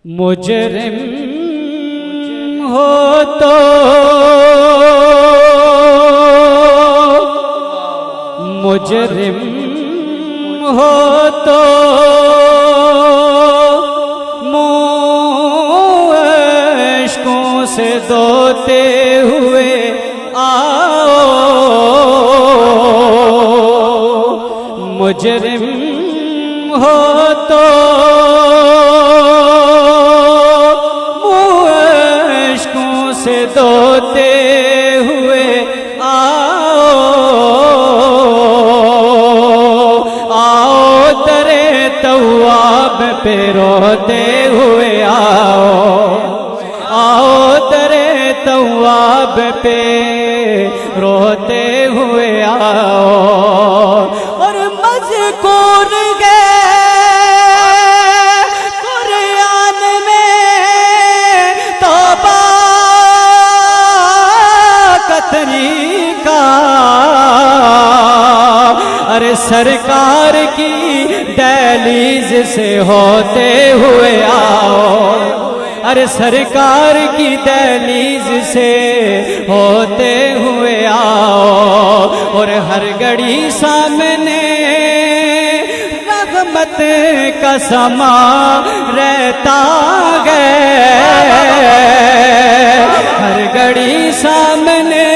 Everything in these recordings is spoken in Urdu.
مجرم ہو تو مجرم ہو تو منہ عشقوں سے دھوتے ہوئے آؤ، مجرم ہو تو منہ عشقوں سے دھوتے ہوئے تواب پہ روتے ہوئے آؤ درے تواب پہ روتے ہوئے آؤ، اور مذکور گئے قرآن میں توبہ کا طریقہ، ارے سرکار کی دہلیز سے ہوتے ہوئے آؤ، ارے سرکار کی دہلیز سے ہوتے ہوئے آؤ، اور ہر گھڑی سامنے رحمت کا سما رہتا ہے، ہر گھڑی سامنے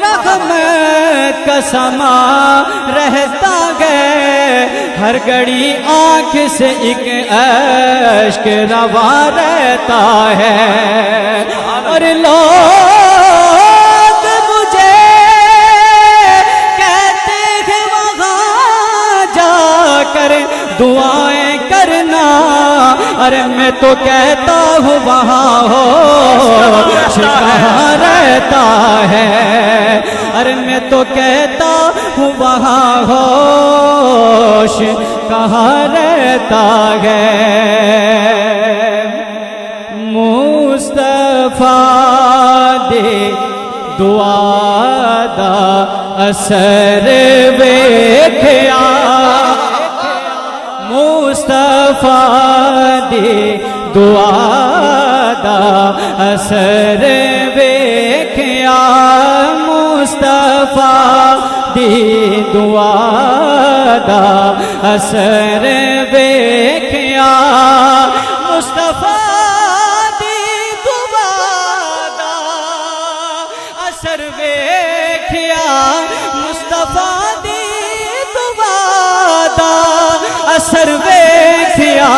رحمت کا سما رہتا ہے، ہر گھڑی آنکھ سے ایک اشک رواں رہتا ہے، اور لوگ مجھے کہتے ہیں وہاں جا کر دعائیں کرنا، ارے میں تو کہتا ہوں وہاں ہوش کہاں رہتا ہے، ارے میں تو کہتا ہوں وہاں ہوش کہاں رہتا ہے۔ مصطفیٰ دے دعا دا اثر ویکھیا، مصطفیٰ دے دعا دا اثر ویکھیا، مصطفیٰ دی دعا دا اثر ویکھیا، مصطفیٰ دی دعا دا اثر ویکھیا، مصطفیٰ دی دعا دا اثر ویکھیا،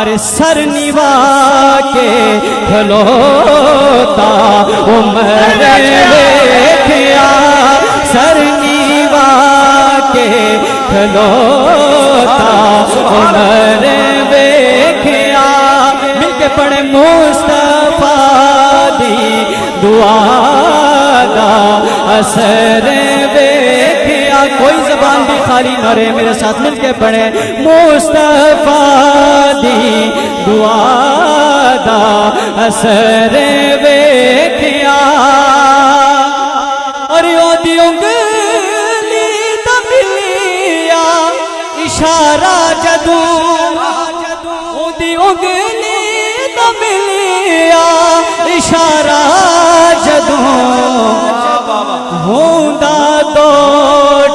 ارے سر نوا کے کھلوتا عمر ویکھیا، سر نیوا کے کھلوتا عمر ویکھیا، مل کے پڑھے مصطفیٰ دی دعا دا اثر ویکھیا، کوئی زبان بھی خالی نہ رہے، میرے ساتھ مل کے پڑھے مصطفیٰ دی دعا دا اثر ویکھیا، اور دی انگلی دا ملیا اشارہ جدوں، دی انگلی دا ملیا اشارہ جدوں، ہوندا دو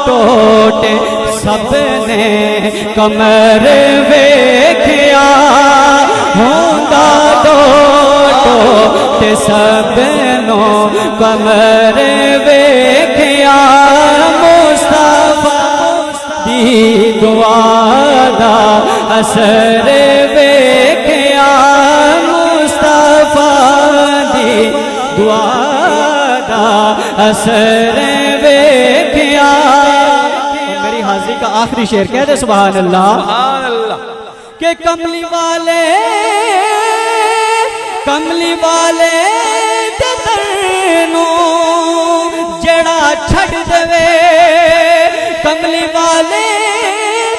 ٹوٹے سب نے کمر ویکھیا، ہوندا دو ٹوٹے سب نو کمر ویکھیا، مصطفیٰ دی دعا دا اثر ویکھیا، مصطفیٰ دی دعا دا اثر ویکھیا، میری حاضری کا آخری شعر کہہ دے سبحان اللہ، سبحان اللہ، کہ کملی والے تے ترنوں جڑا چھڑ دے، کملی والے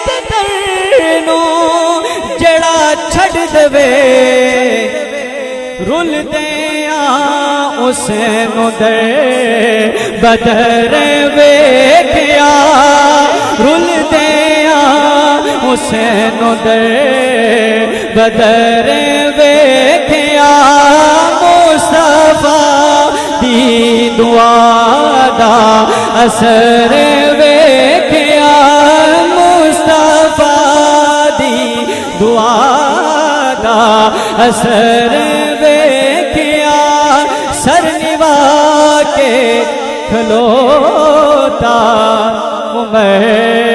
تے ترنوں جڑا چھڑ دے، رول دیاں اس نو در بدر ویکھیا، رول دیاں حسین در بدر ویکھیا مصطفیٰ دی دعا دا اثر ویکھیا مصطفیٰ دی دعا دا اثر ویکھیا سر نوا کے کھلوتا عمر